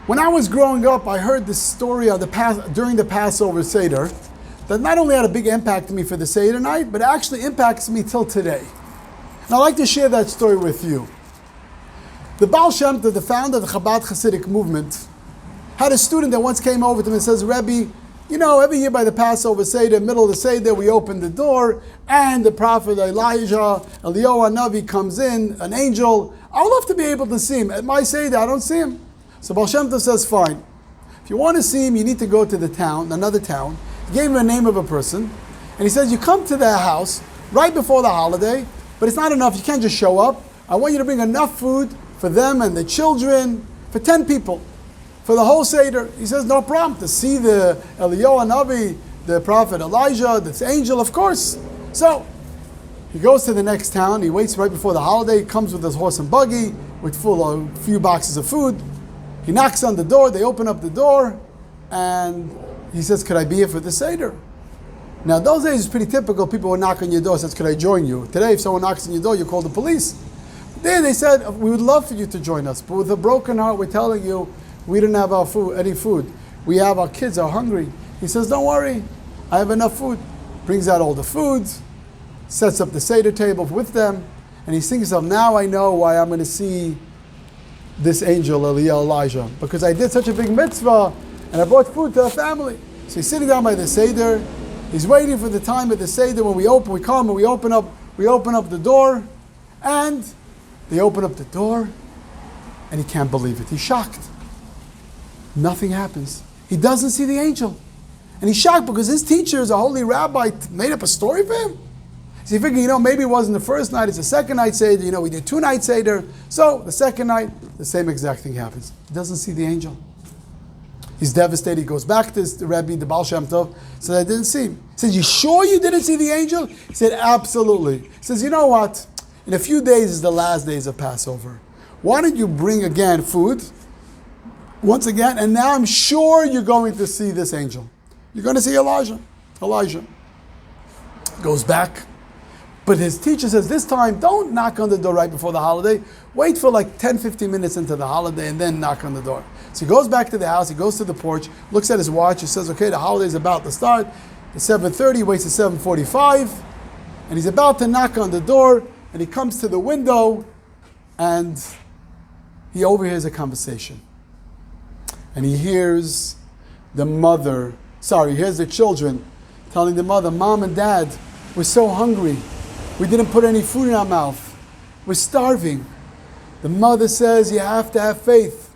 When I was growing up, I heard this story of during the Passover Seder that not only had a big impact on me for the Seder night, but actually impacts me till today. And I'd like to share that story with you. The Baal Shem Tov, the founder of the Chabad Hasidic movement, had a student that once came over to him and says, Rebbe, you know, every year by the Passover Seder, middle of the Seder, we open the door, and the prophet Elijah, Eliyahu Navi comes in, an angel. I would love to be able to see him. At my Seder, I don't see him. So Baal Shem Tov says, fine. If you want to see him, you need to go to the town, another town. He gave him the name of a person, and he says, you come to their house right before the holiday, but it's not enough. You can't just show up. I want you to bring enough food for them and the children, for 10 people, for the whole Seder. He says, no problem. To see the Eliyahu Navi, the prophet Elijah, this angel, of course. So he goes to the next town. He waits right before the holiday. He comes with his horse and buggy with full of a few boxes of food. He knocks on the door. They open up the door, and he says, could I be here for the Seder? Now, those days it's pretty typical. People would knock on your door and says, could I join you? Today, if someone knocks on your door, you call the police. There they said, we would love for you to join us, but with a broken heart, we're telling you, we don't have our food, any food. We have our kids are hungry. He says, don't worry, I have enough food. Brings out all the food, sets up the Seder table with them, and he's thinking to himself, now I know why I'm going to see this angel, Elijah, because I did such a big mitzvah, and I brought food to a family. So he's sitting down by the Seder. He's waiting for the time at the Seder when we come and we open up the door, and they open up the door, and he can't believe it. He's shocked. Nothing happens. He doesn't see the angel. And he's shocked because his teacher is a holy rabbi, made up a story for him. So he figured, maybe it wasn't the first night, it's the second night Seder, we did 2 nights Seder. So the second night, the same exact thing happens. He doesn't see the angel. He's devastated. He goes back to the Rebbe, the Baal Shem Tov, says, I didn't see him. He says, you sure you didn't see the angel? He said, absolutely. He says, you know what? In a few days is the last days of Passover. Why don't you bring again food, once again, and now I'm sure you're going to see this angel. You're going to see Elijah. Goes back. But his teacher says, this time, don't knock on the door right before the holiday. Wait for like 10, 15 minutes into the holiday and then knock on the door. So he goes back to the house, he goes to the porch, looks at his watch, he says, okay, the holiday's about to start. It's 7:30, waits to 7:45, and he's about to knock on the door, and he comes to the window, and he overhears a conversation. And he hears the children telling the mother, Mom and Dad, we're so hungry. We didn't put any food in our mouth. We're starving. The mother says, you have to have faith.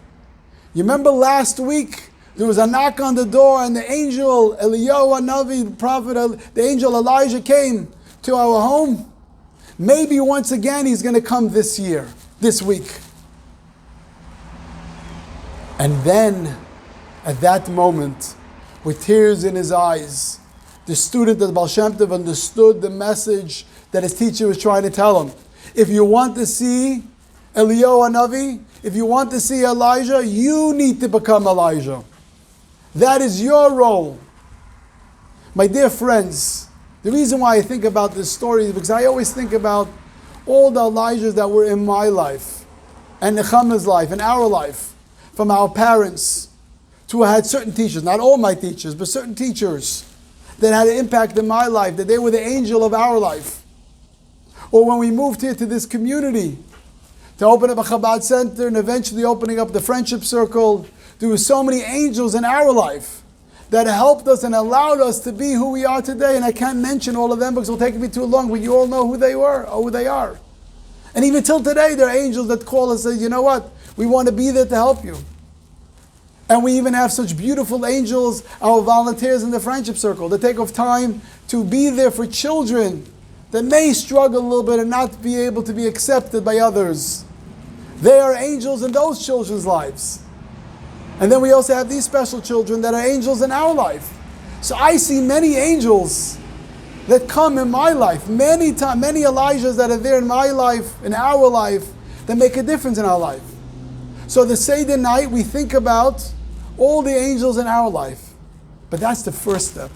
You remember last week, there was a knock on the door and the angel, Eliyahu Navi, the prophet, the angel Elijah came to our home. Maybe once again he's going to come this week. And then, at that moment, with tears in his eyes, the student of Baal Shem Tov understood the message that his teacher was trying to tell him. If you want to see Eliyahu Navi, if you want to see Elijah, you need to become Elijah. That is your role. My dear friends, the reason why I think about this story is because I always think about all the Elijahs that were in my life, and Nechama's life, and our life, from our parents, to who had certain teachers, not all my teachers, but certain teachers that had an impact in my life, that they were the angel of our life. Or when we moved here to this community, to open up a Chabad center and eventually opening up the friendship circle, there were so many angels in our life that helped us and allowed us to be who we are today. And I can't mention all of them because it'll take me too long, but you all know who they were or who they are. And even till today, there are angels that call us and say, you know what, we want to be there to help you. And we even have such beautiful angels, our volunteers in the friendship circle, that take off time to be there for children that may struggle a little bit and not be able to be accepted by others. They are angels in those children's lives. And then we also have these special children that are angels in our life. So I see many angels that come in my life, many Elijahs that are there in my life, in our life, that make a difference in our life. So the Seder night, we think about all the angels in our life. But that's the first step.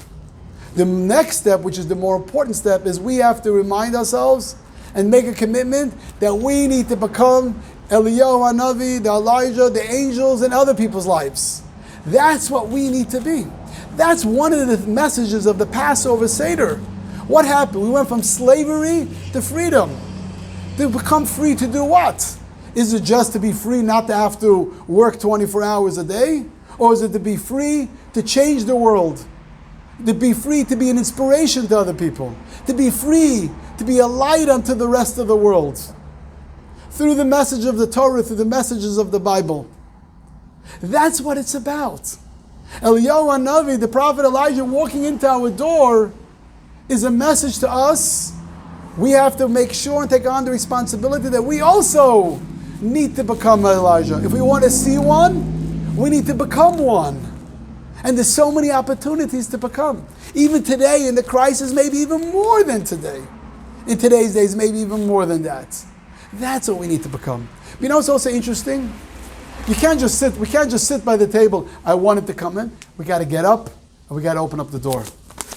The next step, which is the more important step, is we have to remind ourselves and make a commitment that we need to become Eliyahu Hanavi, the Elijah, the angels, and other people's lives. That's what we need to be. That's one of the messages of the Passover Seder. What happened? We went from slavery to freedom. To become free to do what? Is it just to be free not to have to work 24 hours a day? Or is it to be free to change the world? To be free to be an inspiration to other people? To be free to be a light unto the rest of the world? Through the message of the Torah, through the messages of the Bible. That's what it's about. Eliyahu Hanavi, the prophet Elijah walking into our door, is a message to us. We have to make sure and take on the responsibility that we also need to become Elijah. If we want to see one, we need to become one. And there's so many opportunities to become. Even today in the crisis, maybe even more than today. In today's days, maybe even more than that. That's what we need to become. You know what's also interesting? We can't just sit by the table. I wanted to come in. We got to get up and we got to open up the door.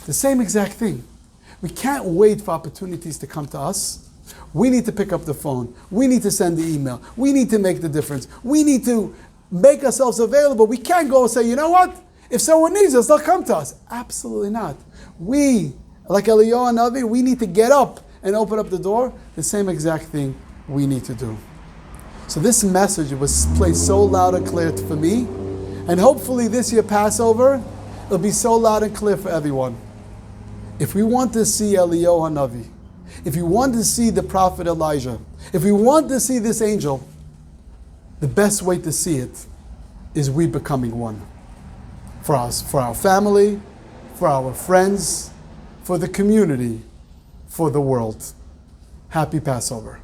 The same exact thing. We can't wait for opportunities to come to us. We need to pick up the phone. We need to send the email. We need to make the difference. We need to make ourselves available. We can't go and say, you know what? If someone needs us, they'll come to us. Absolutely not. We, like Eliyahu Hanavi, we need to get up and open up the door. The same exact thing we need to do. So this message was played so loud and clear for me. And hopefully this year Passover, it'll be so loud and clear for everyone. If we want to see Eliyahu Hanavi, if we want to see the prophet Elijah, if we want to see this angel, the best way to see it is we becoming one. For us, for our family, for our friends, for the community, for the world. Happy Passover.